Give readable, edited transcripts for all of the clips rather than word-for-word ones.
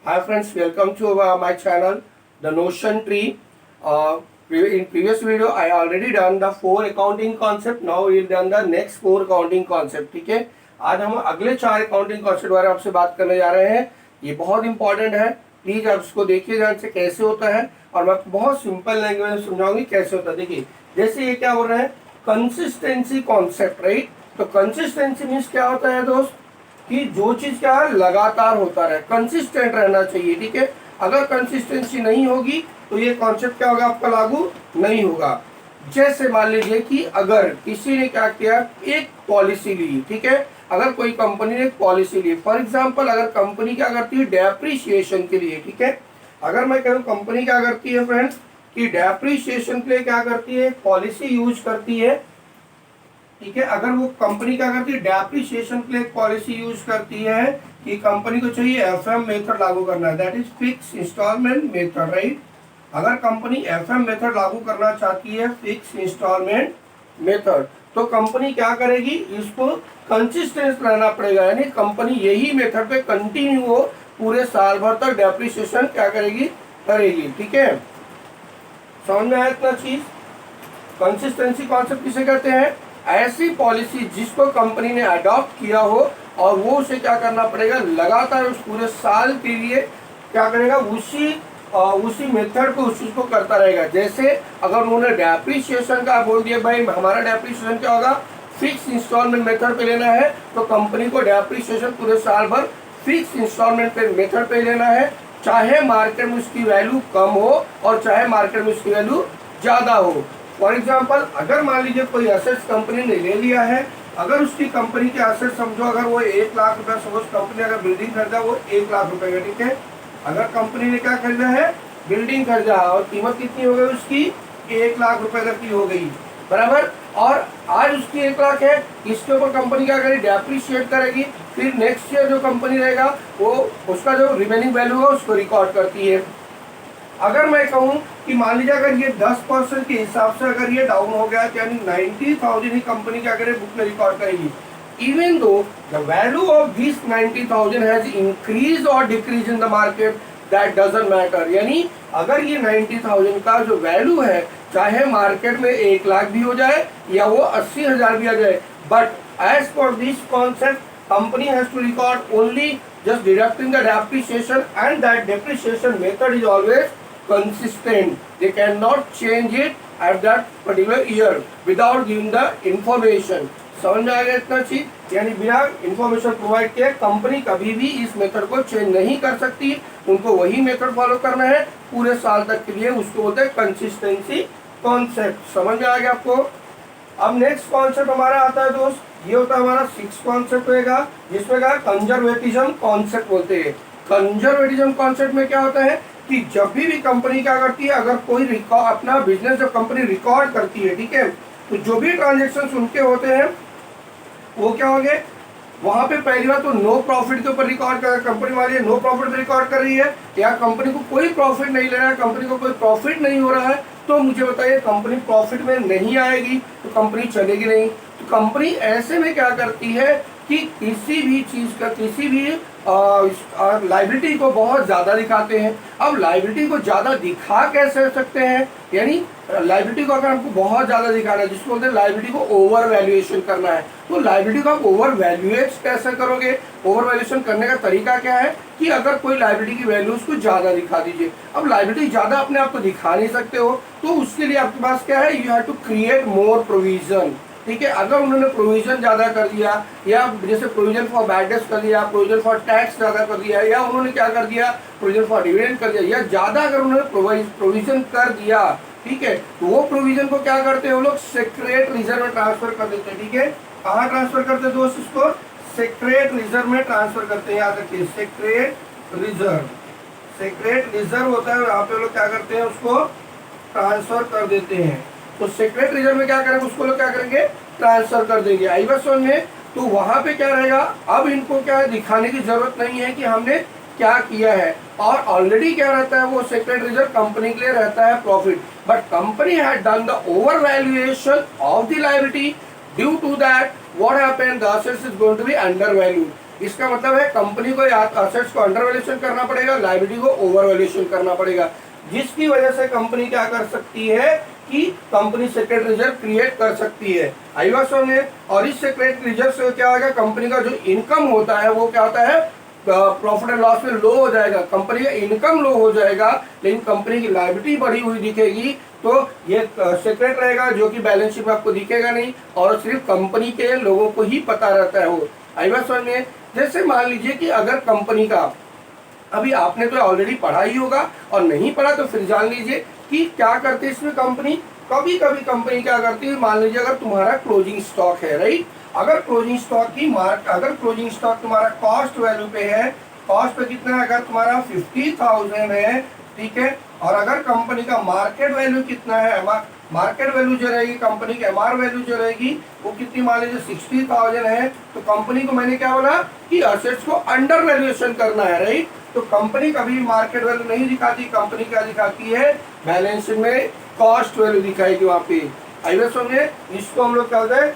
Hi friends, welcome to my channel, The Notion Tree. In previous video, I already done the 4 accounting concept. Now we'll done the next 4 accounting concept. ठीक है, आज हम अगले 4 accounting concept बारे में आपसे बात करने जा रहे हैं. ये बहुत इंपॉर्टेंट है, प्लीज आप इसको देखिए ध्यान से कैसे होता है और मैं आपको बहुत सिंपल लैंग्वेज में समझाऊंगी कैसे होता है. देखिए जैसे ये क्या हो रहा है, कंसिस्टेंसी कॉन्सेप्ट, राइट. तो कंसिस्टेंसी मीन्स क्या होता है दोस्त, कि जो चीज क्या है लगातार होता रहे, कंसिस्टेंट रहना चाहिए. ठीक है, अगर कंसिस्टेंसी नहीं होगी तो ये कॉन्सेप्ट क्या होगा, आपका लागू नहीं होगा. जैसे मान लीजिए कि अगर किसी ने क्या किया, एक पॉलिसी ली. ठीक है, अगर कोई कंपनी ने एक पॉलिसी ली, फॉर एग्जांपल अगर कंपनी क्या करती है डेप्रिसिएशन के लिए. ठीक है, अगर मैं कहूँ कंपनी क्या करती है फ्रेंड्स, कि डेप्रिसिएशन के लिए क्या करती है, पॉलिसी यूज करती है. ठीक है, अगर वो कंपनी क्या करती है डेप्रिसिएशन के लिए पॉलिसी यूज करती है कि कंपनी को चाहिए एफएम मेथड लागू करना है, that is fix instalment method, right. अगर कंपनी एफएम मेथड लागू करना चाहती है, फिक्स इंस्टॉलमेंट मेथड, तो कंपनी क्या करेगी, इसको कंसिस्टेंट रहना पड़ेगा. यानी कंपनी यही मेथड पे कंटिन्यू हो, पूरे साल भर तक डेप्रिसिएशन क्या करेगी, करेगी. ठीक है, समझ में आया इतना चीज. कंसिस्टेंसी कॉन्सेप्ट किसे कहते हैं, ऐसी पॉलिसी जिसको कंपनी ने अडॉप्ट किया हो और वो उसे क्या करना पड़ेगा, लगातार उस पूरे साल के लिए क्या करेगा, उसी मेथड को उस चीज को करता रहेगा. जैसे अगर उन्होंने डेप्रिसिएशन का बोल दिया, भाई हमारा डेप्रिसिएशन क्या होगा, फिक्स इंस्टॉलमेंट मेथड पे लेना है, तो कंपनी को डेप्रिसिएशन पूरे साल भर फिक्स इंस्टॉलमेंट पे मेथड पे लेना है, चाहे मार्केट में उसकी वैल्यू कम हो और चाहे मार्केट में उसकी वैल्यू ज्यादा हो. फॉर एग्जाम्पल अगर मान लीजिए कोई एसेट्स कंपनी ने ले लिया है, अगर उसकी कंपनी के एसेट समझो, अगर वो 1 लाख रुपए, सपोज कंपनी अगर बिल्डिंग खरीदा वो 1 लाख रुपए का. ठीक है, अगर कंपनी ने क्या खरीदा है, बिल्डिंग खरीदा और कीमत कितनी हो गई उसकी, 1 लाख रुपए तक की हो गई, बराबर. और आज उसकी 1 लाख है, इसके ऊपर कंपनी क्या करेगी, डेप्रिशिएट करेगी. फिर नेक्स्ट ईयर जो कंपनी रहेगा वो उसका जो रिमेनिंग वैल्यू है उसको रिकॉर्ड करती है. अगर मैं कहूँ कि मान लीजिए अगर ये 10% के हिसाब से अगर ये डाउन हो गया, यानी 90,000 ही कंपनी क्या करे, बुक में रिकॉर्ड करेगी. Even though the value of this 90,000 has increase और decrease in the market, that doesn't matter. यानी अगर ये 90,000 का जो वैल्यू है, चाहे मार्केट में 1 लाख भी हो जाए या वो 80,000 भी आ जाए, but as per this concept company has to record only just deducting the depreciation, and that depreciation method is always consistent. They cannot change it at that particular year without giving the information. समझ में आ गया इतना चीज, यानी बिना information provide किए company कभी भी इस मेथड को चेंज नहीं कर सकती. उनको वही मेथड फॉलो करना है पूरे साल तक के लिए, उसको बोलते हैं कंसिस्टेंसी कॉन्सेप्ट. समझ में आ गया आपको. अब नेक्स्ट कॉन्सेप्ट हमारा आता है दोस्त, ये होता है हमारा 6 कॉन्सेप्ट होगा, जिसमें क्या कंजर्वेटिज्म कॉन्सेप्ट बोलते हैं. कंजर्वेटिज्म कॉन्सेप्ट में क्या होता है कि जब भी कंपनी क्या करती है, अगर कोई अपना बिजनेस जब कंपनी रिकॉर्ड करती है, ठीक है, तो जो भी ट्रांजेक्शन उनके होते हैं वो क्या होंगे, वहां पे पहली बार तो नो प्रॉफिट के ऊपर रिकॉर्ड कर, कंपनी वाली नो प्रॉफिट रिकॉर्ड कर रही है, या कंपनी को कोई प्रॉफिट नहीं ले रहा है, कंपनी को कोई प्रॉफिट नहीं हो रहा है, तो मुझे बताइए कंपनी प्रॉफिट में नहीं आएगी तो कंपनी चलेगी नहीं. तो कंपनी ऐसे में क्या करती है कि किसी भी चीज का, किसी भी लाइबिलिटी को बहुत ज्यादा दिखाते हैं. अब लाइबिलिटी को ज्यादा दिखा कैसे सकते हैं, यानी लाइबिलिटी को अगर हमको बहुत ज्यादा दिखाना है, जिसको बोलते हैं लाइबिलिटी को ओवर वैल्यूएशन करना है, तो लाइबिलिटी को आप ओवर वैल्यूएट कैसे करोगे. ओवर वैल्यूएशन करने का तरीका क्या है कि अगर कोई लाइबिलिटी की वैल्यू उसको ज्यादा दिखा दीजिए. अब लाइबिलिटी ज्यादा अपने आप को दिखा नहीं सकते हो, तो उसके लिए आपके पास क्या है, you have to create more provision. ठीक है, अगर उन्होंने प्रोविजन ज्यादा कर दिया, या जैसे प्रोविजन फॉर बैड डेट्स कर दिया, प्रोविजन फॉर टैक्स ज्यादा कर दिया, या उन्होंने क्या कर दिया, प्रोविजन फॉर डिविडेंड कर दिया, या ज्यादा अगर उन्होंने प्रोविजन कर दिया, ठीक है, तो वो प्रोविजन को क्या करते हैं वो लोग, सेक्रेट रिजर्व में ट्रांसफर कर देते हैं. ठीक है, कहाँ ट्रांसफर करते हैं दोस्त, इसको सेक्रेट रिजर्व में ट्रांसफर करते हैं. याद रखिए सेक्रेट रिजर्व, सेक्रेट रिजर्व होता है, यहाँ पे लोग क्या करते हैं, उसको ट्रांसफर कर देते हैं. तो सेक्रेट रिजर्व में क्या करेंगे, उसको लोग क्या करेंगे, ट्रांसफर कर देंगे. आई बात समझ में. तो वहां पे क्या रहेगा, अब इनको क्या दिखाने की जरूरत नहीं है कि हमने क्या किया है, और ऑलरेडी क्या रहता है, वो सेक्रेट रिजर्व कंपनी के लिए रहता है profit. But company had done the over valuation of the liability, due to that what happened, the assets is going to be under value. इसका मतलब है कंपनी को या असेट्स को अंडर वैल्यूएशन करना पड़ेगा, लायबिलिटी को ओवर वैल्यूएशन करना पड़ेगा, जिसकी वजह से कंपनी क्या कर सकती है कि कंपनी सीक्रेट रिजर्व क्रिएट कर सकती है। आई बात समझ में। और इस सीक्रेट रिजर्व से क्या होगा, कंपनी का जो इनकम होता है वो क्या होता है, प्रॉफिट एंड लॉस में लो हो जाएगा, कंपनी का इनकम लो हो जाएगा, लेकिन कंपनी की लायबिलिटी बढ़ी हुई दिखेगी। तो ये सीक्रेट रहेगा जो कि बैलेंस शीट में आपको दिखेगा नहीं, और सिर्फ कंपनी के लोगों को ही पता रहता है वो। आई बात समझ में। जैसे मान लीजिए कि अगर कंपनी का, अभी आपने तो ऑलरेडी पढ़ा ही होगा, और नहीं पढ़ा तो फिर जान लीजिए कि क्या करते हैं इसमें कंपनी। कभी कभी कंपनी क्या करती है, मान लीजिए अगर तुम्हारा क्लोजिंग स्टॉक है, राइट, अगर क्लोजिंग स्टॉक तुम्हारा कॉस्ट वैल्यू पे है, कॉस्ट पे कितना है, अगर तुम्हारा 50,000 है, ठीक है, और अगर कंपनी का मार्केट वैल्यू कितना है, मार्केट वैल्यू जो रहेगी कंपनी की, एमआर वैल्यू जो रहेगी वो कितनी, मान लीजिए 60,000 है, तो कंपनी को मैंने क्या बोला कि असेट्स को अंडर वैल्यूएशन करना है, राइट। तो कंपनी कभी भी मार्केट वैल्यू नहीं दिखाती, कंपनी क्या दिखाती है, बैलेंस शीट में कॉस्ट वैल्यू दिखाएगी वहां पे। आइए समझे, इसको हम लोग क्या होता है,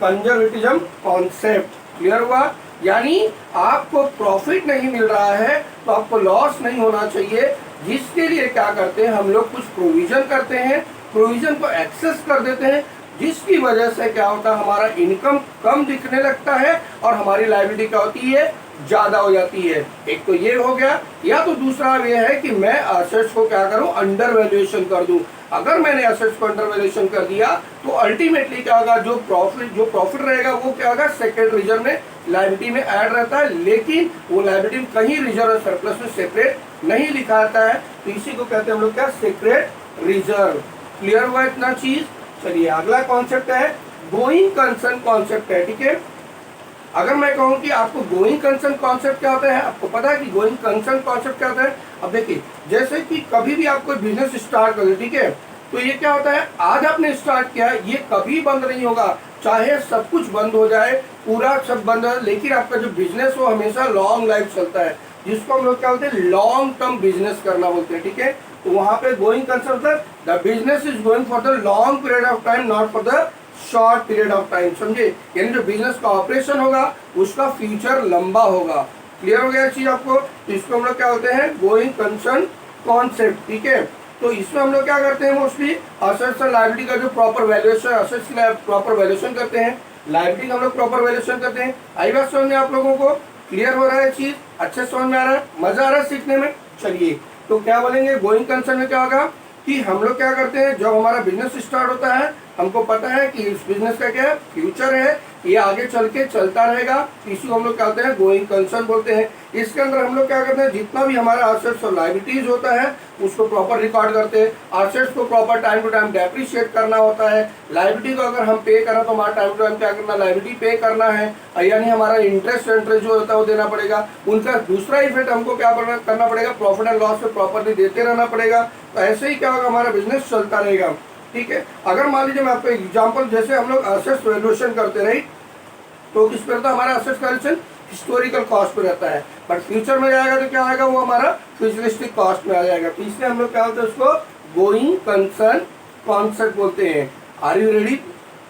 कंजर्वेटिज्म कॉन्सेप्ट। क्लियर हुआ। यानी आपको प्रॉफिट नहीं मिल रहा है तो आपको लॉस नहीं होना चाहिए, जिसके लिए क्या करते हैं हम लोग, कुछ प्रोविजन करते हैं, प्रोविजन को एक्सेस कर देते हैं, जिसकी वजह से क्या होता है, हमारा इनकम कम दिखने लगता है और हमारी लायबिलिटी क्या होती है, ज्यादा हो जाती है। एक तो ये हो गया, या तो दूसरा ये है कि मैं असेट्स को क्या करूं, अंडर वैल्यूएशन कर दूं। अगर मैंने असेट्स को अंडर वैल्यूएशन कर दिया तो अल्टीमेटली क्या होगा, जो प्रॉफिट रहेगा वो क्या होगा, सेक्रेट रिजर्व में लायबिलिटी में ऐड रहता है, लेकिन वो लायबिलिटी कहीं रिजर्व और सरप्लस में सेपरेट नहीं लिखाता है। तो इसी को कहते हैं हम लोग क्या, सीक्रेट रिजर्व। क्लियर हुआ इतना चीज। चलिए अगला कॉन्सेप्ट है गोइंग कंसर्न कॉन्सेप्ट है, ठीक है। अगर मैं कहूं कि आपको गोइंग कंसर्न कॉन्सेप्ट क्या होता है, आपको पता है कि गोइंग कंसर्न कॉन्सेप्ट क्या होता है। अब देखिए, जैसे कि कभी भी आपको बिजनेस स्टार्ट करें, ठीक है, तो ये क्या होता है, आज आपने स्टार्ट किया, ये कभी बंद नहीं होगा, चाहे सब कुछ बंद हो जाए, पूरा सब बंद हो, लेकिन आपका जो बिजनेस वो हमेशा लॉन्ग लाइफ चलता है, जिसको हम लोग क्या बोलते हैं, लॉन्ग टर्म बिजनेस करना बोलते हैं, ठीक है। तो वहां पे गोइंग कंसर्न मतलब the business is going for the long period of time, not for the short period of time, समझे। यानी जो बिजनेस का ऑपरेशन होगा उसका फ्यूचर लंबा होगा। क्लियर हो गया चीज आपको। तो इसको हम लोग क्या होते हैं, गोइंग कंसर्न कॉन्सेप्ट, ठीक है। तो इसमें हम लोग क्या करते हैं, मोस्टली असेट्स और लायबिलिटी का जो प्रॉपर वैल्यूएशन, असेट्स की प्रॉपर वैल्यूएशन करते हैं, लायबिलिटी का हम लोग प्रॉपर वैल्यूएशन करते हैं। आई बात समझ में आप लोगों को, क्लियर हो रहा है चीज, अच्छे समझ में आ रहा है, मजा आ रहा है सीखने में। चलिए तो क्या बोलेंगे, गोइंग कंसर्न में क्या होगा कि हम लोग क्या करते हैं, जब हमारा बिजनेस स्टार्ट होता है, हमको पता है कि इस बिजनेस का क्या है, फ्यूचर है, ये आगे चल के चलता रहेगा, इसी को हम लोग क्या कहते हैं, गोइंग कंसर्न बोलते हैं। इसके अंदर हम लोग क्या करते हैं, जितना भी हमारा असेट्स और लायबिलिटीज होता है उसको प्रॉपर रिकॉर्ड करते हैं। असेट्स को proper time to time depreciate करना होता है, लायबिलिटी को अगर हम पे करें तो हमारा टाइम टू टाइम क्या करना, लायबिलिटी पे करना है, यानी हमारा इंटरेस्ट जो होता है वो देना पड़ेगा। उनका दूसरा इफेक्ट हमको क्या करना पड़ेगा, प्रॉफिट एंड लॉस पे प्रॉपरली देते रहना पड़ेगा। तो ऐसे ही क्या होगा, हमारा बिजनेस चलता रहेगा, ठीक है। अगर मान लीजिए मैं आपको एग्जांपल, जैसे हम लोग असेट्स वैल्यूएशन करते रहे, तो किस पे रहता है, हमारा असेट्स वैल्यूएशन हिस्टोरिकल कॉस्ट पे रहता है, बट फ्यूचर में जाएगा तो क्या आएगा, वो हमारा फ्यूचरिस्टिक कॉस्ट में आ जाएगा। तो इसलिए हम लोग क्या बोलते हैं, उसको गोइंग कंसर्न कॉन्सेप्ट बोलते हैं। आर यू रेडी,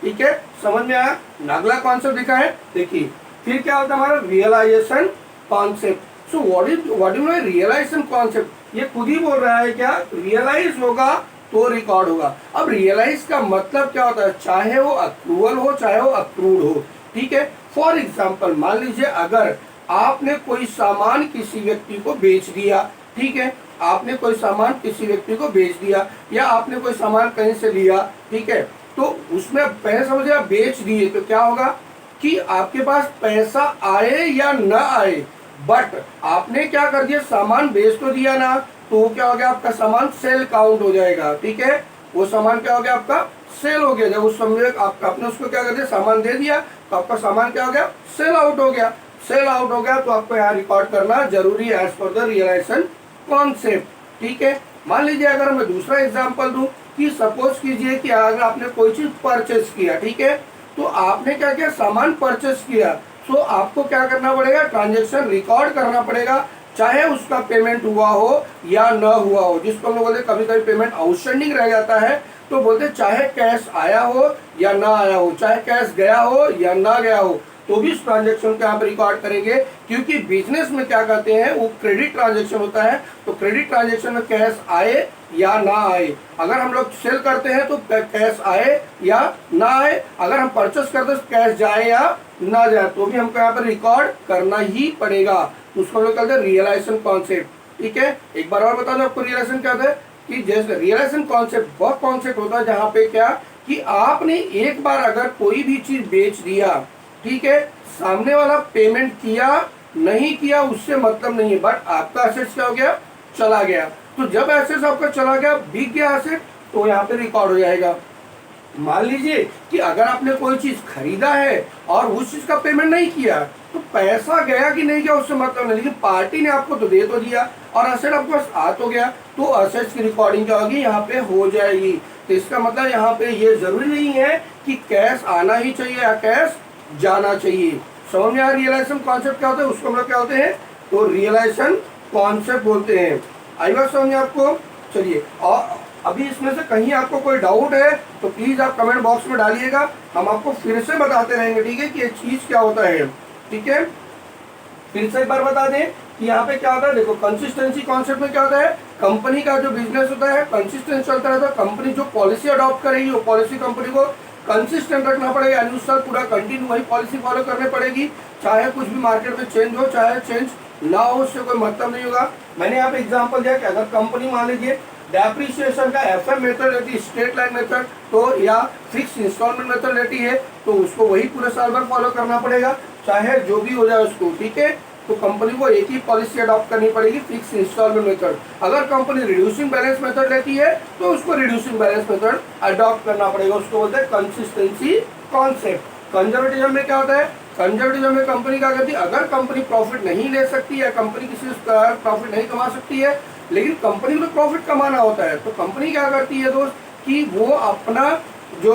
ठीक है, समझ में आया। अगला कॉन्सेप्ट लिखा है, देखिए फिर क्या होता है हमारा realisation concept. So what you know realisation concept, ये खुद ही बोल रहा है क्या, रियलाइज होगा तो रिकॉर्ड होगा। अब रियलाइज का मतलब क्या होता है, चाहे वो अक्रूवल हो चाहे वो अक्रूड हो, ठीक है। फॉर एग्जाम्पल मान लीजिए अगर आपने कोई सामान किसी व्यक्ति को बेच दिया, ठीक है, आपने कोई सामान किसी व्यक्ति को बेच दिया, या आपने कोई सामान कहीं से लिया, ठीक है, तो उसमें पहले समझिए आप बेच दिए, तो क्या होगा कि आपके पास पैसा आए या न आए, बट आपने क्या कर दिया, सामान बेच तो दिया ना, तो क्या हो गया, आपका सामान सेल काउंट हो जाएगा, ठीक है। वो सामान क्या हो गया, आपका सेल हो गया। जब उस समय आपने उसको क्या कर दिया, सामान दे दिया, तो आपका सामान क्या हो गया, सेल आउट हो गया। सेल आउट हो गया तो आपको यहाँ रिकॉर्ड करना जरूरी है as per the realisation concept, ठीक है। मान लीजिए अगर मैं दूसरा एग्जांपल दूं कि सपोज कीजिए कि अगर आपने कोई चीज परचेस किया, ठीक है, तो आपने क्या किया, सामान परचेस किया, तो आपको क्या करना पड़ेगा, ट्रांजेक्शन रिकॉर्ड करना पड़ेगा, चाहे उसका पेमेंट हुआ हो या न हुआ हो। जिसको हम लोग बोलते कभी कभी पेमेंट आउटस्टैंडिंग रह जाता है, तो बोलते चाहे कैश आया हो या ना आया हो, चाहे कैश गया हो या ना गया हो, तो भी उस ट्रांजेक्शन को यहाँ पे रिकॉर्ड करेंगे, क्योंकि बिजनेस में क्या कहते हैं वो क्रेडिट ट्रांजेक्शन होता है। तो क्रेडिट ट्रांजेक्शन में कैश आए या ना आए, अगर हम लोग सेल करते हैं तो कैश आए या ना आए, अगर हम परचेस करते हैं तो कैश जाए या ना जाए, तो भी हमको यहाँ पर रिकॉर्ड करना ही पड़ेगा। तो उसको हम लोग कहते हैं रियलाइजेशन कॉन्सेप्ट। ठीक है, एक बार और बता दो आपको रियलाइजेशन क्या होता है, कि जैसे रियलाइजेशन कॉन्सेप्ट वह कॉन्सेप्ट होता है जहाँ पे क्या कि आपने एक बार अगर कोई भी चीज बेच दिया, ठीक है, सामने वाला पेमेंट किया नहीं किया उससे मतलब नहीं है, बट आपका एसेट क्या हो गया, चला गया। तो जब एसेट आपका चला गया, बिक गया एसेट, तो यहाँ पे रिकॉर्ड हो जाएगा। मान लीजिए कि अगर आपने कोई चीज खरीदा है और उस चीज का पेमेंट नहीं किया, तो पैसा गया कि नहीं गया उससे मतलब नहीं, लेकिन पार्टी ने आपको तो दे तो दिया और असेट आपके पास आ तो गया, तो असेट्स की रिकॉर्डिंग क्या होगी, यहाँ पे हो जाएगी। तो इसका मतलब यहाँ पे ये जरूरी नहीं है कि कैश आना ही चाहिए या कैश जाना चाहिए। समझ में आ रियलाइजेशन कॉन्सेप्ट क्या होता है, उसको हम लोग क्या होते हैं, तो रियलाइजेशन कॉन्सेप्ट बोलते हैं। आई बात समझ में आपको। चलिए, और अभी इसमें से कहीं आपको कोई डाउट है तो प्लीज आप कमेंट बॉक्स में डालिएगा, हम आपको फिर से बताते रहेंगे, ठीक है, कि ये चीज क्या होता है। ठीक है, फिर से एक बार बता दें कि यहाँ पे क्या होता है। देखो, कंसिस्टेंसी कॉन्सेप्ट में क्या होता है, कंपनी का जो बिजनेस होता है कंसिस्टेंट चलता रहता है। कंपनी जो पॉलिसी अडॉप्ट करेगी वो पॉलिसी कंपनी को कंसिस्टेंट रखना पड़ेगा, यानी उस साल पूरा कंटिन्यू वही पॉलिसी फॉलो करनी पड़ेगी, चाहे कुछ भी मार्केट में चेंज हो चाहे चेंज ना हो, उससे कोई मतलब नहीं होगा। मैंने यहाँ पे एग्जांपल दिया कि अगर कंपनी मान लीजिए डेप्रिसिएशन का FM मेथड लेती है, स्ट्रेट लाइन मेथड तो या फिक्स इंस्टॉलमेंट मेथड लेती है, तो उसको वही पूरे साल भर फॉलो करना पड़ेगा, चाहे जो भी हो जाए उसको। ठीक है, तो कंपनी को एक ही पॉलिसी अडॉप्ट करनी पड़ेगी, फिक्स इंस्टॉलमेंट मेथड। अगर कंपनी रिड्यूसिंग बैलेंस मेथड लेती है तो उसको रिड्यूसिंग बैलेंस मेथड अडॉप्ट करना पड़ेगा, उसको बोलते हैं कंसिस्टेंसी कॉन्सेप्ट। कंजर्वेटिज्म में क्या होता है, कंजर्वेटिज्म में कंपनी क्या करती है, अगर कंपनी प्रॉफिट नहीं ले सकती है, कंपनी किसी प्रॉफिट नहीं कमा सकती है, लेकिन कंपनी को प्रॉफिट कमाना होता है, तो कंपनी क्या करती है दोस्त, कि वो अपना जो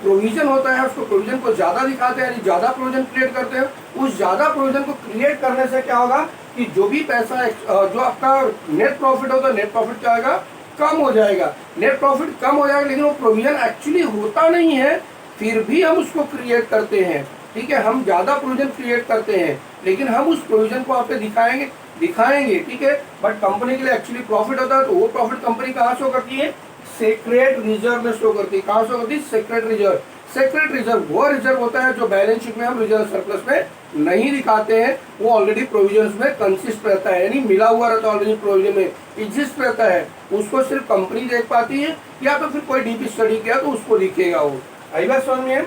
प्रोविजन होता है उसको प्रोविजन को ज्यादा दिखाते हैं, यानी ज्यादा प्रोविजन क्रिएट करते हैं। उस ज्यादा प्रोविजन को क्रिएट करने से क्या होगा कि जो भी पैसा जो आपका नेट प्रॉफिट होगा, नेट प्रॉफिट क्या होगा, कम हो जाएगा। नेट प्रॉफिट कम हो जाएगा, लेकिन वो प्रोविजन एक्चुअली होता नहीं है, फिर भी हम उसको क्रिएट करते हैं। ठीक है, हम ज्यादा प्रोविजन क्रिएट करते हैं, लेकिन हम उस प्रोविजन को आप पे दिखाएंगे, ठीक है, बट कंपनी के लिए एक्चुअली प्रॉफिट होता है, तो वो प्रॉफिट कंपनी कहाँ शो करती है, सेक्रेट रिजर्व में शो करती है। कहाँ शो करती है, सेक्रेट रिजर्व। सेक्रेट रिजर्व वो रिजर्व होता है जो बैलेंस शीट में हम रिजर्व सरप्लस में नहीं दिखाते हैं, वो ऑलरेडी प्रोविजन में कंसिस्ट रहता है, यानी मिला हुआ रहता है, ऑलरेडी प्रोविजन में एग्जिस्ट रहता है, उसको सिर्फ कंपनी देख पाती है, या तो फिर कोई डीपी स्टडी किया तो उसको दिखेगा वो। आई बात समझ में।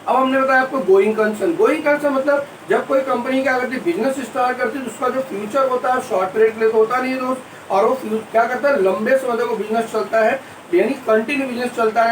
अब हमने बताया आपको गोइंग कंसर्न। गोइंग कंसर्न मतलब जब कोई कंपनी क्या करती है, बिजनेस स्टार्ट करती है, तो उसका जो फ्यूचर होता है शॉर्ट पीरियड के लिए तो होता नहीं है दोस्त, और वो क्या करता है, लंबे समय तक वो बिजनेस चलता है, यानी कंटिन्यू बिजनेस चलता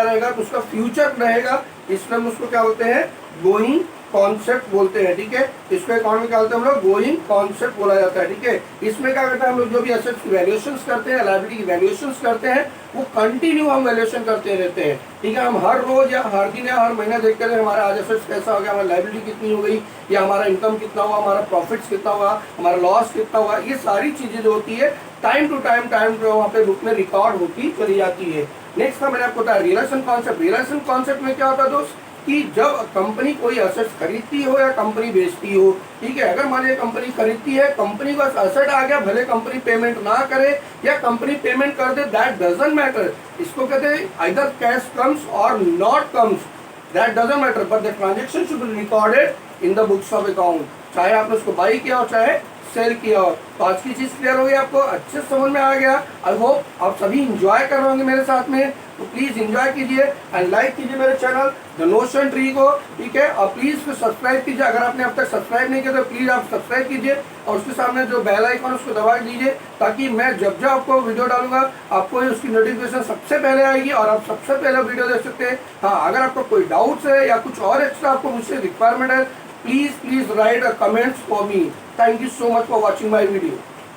रहेगा, तो उसका फ्यूचर रहेगा, इसलिए हम उसको क्या बोलते हैं, गोइंग कॉन्सेप्ट बोलते हैं। ठीक है, इसको अकाउंट में क्या बोलते हैं हम लोग, गोइंग कॉन्सेप्ट बोला जाता है। ठीक है, इसमें क्या करते हैं हम लोग, जो भी एसेट्स की वैल्यूएशंस करते हैं, लायबिलिटी की वैल्यूएशंस करते हैं, वो कंटिन्यू हम वैल्यूएशन करते रहते हैं। ठीक है, हम हर रोज या हर दिन या हर महीना देखते हैं हमारा आज एसेट्स कैसा हो गया, हमारी लायबिलिटी कितनी हो गई, या हमारा इनकम कितना हुआ, हमारा प्रॉफिट्स कितना हुआ, हमारा लॉस कितना हुआ, ये सारी चीजें जो होती है टाइम टू टाइम वहाँ पे बुक में रिकॉर्ड होती चली जाती है। नेक्स्ट का मैंने आपको बताया रियलाइजेशन कॉन्सेप्ट। रियलाइजेशन कॉन्सेप्ट में क्या होता है दोस्त, कि जब कंपनी कोई असेट्स खरीदती हो या कंपनी बेचती हो, ठीक है, अगर मान लीजिए कंपनी खरीदती है, कंपनी को असेट आ गया, भले कंपनी पेमेंट ना करे या कंपनी पेमेंट कर दे, दैट डजंट मैटर। इसको कहते हैं आइदर कैश कम्स और not comes, that doesn't matter, but the transaction should be recorded in the books of account, चाहे आपने उसको बाई किया हो चाहे सेल किया हो। तो आज की चीज क्लियर हो गई, आपको अच्छे से समझ में आ गया। आई होप आप सभी इंजॉय कर रहे होंगे मेरे साथ में, तो प्लीज इंजॉय कीजिए एंड लाइक कीजिए मेरे चैनल द नोशन ट्री को। ठीक है, और प्लीज फिर सब्सक्राइब कीजिए, अगर आपने अब तक सब्सक्राइब नहीं किया तो प्लीज आप सब्सक्राइब कीजिए, और उसके सामने जो बेल आइकन उसको दबा दीजिए, ताकि मैं जब आपको वीडियो डालूंगा आपको उसकी नोटिफिकेशन सबसे पहले आएगी और आप सबसे पहले वीडियो देख सकते हैं। हाँ, अगर आपको कोई डाउट्स है या कुछ और एक्स्ट्रा आपको मुझसे रिक्वायरमेंट है, please write a comments for me. Thank you so much for watching my video.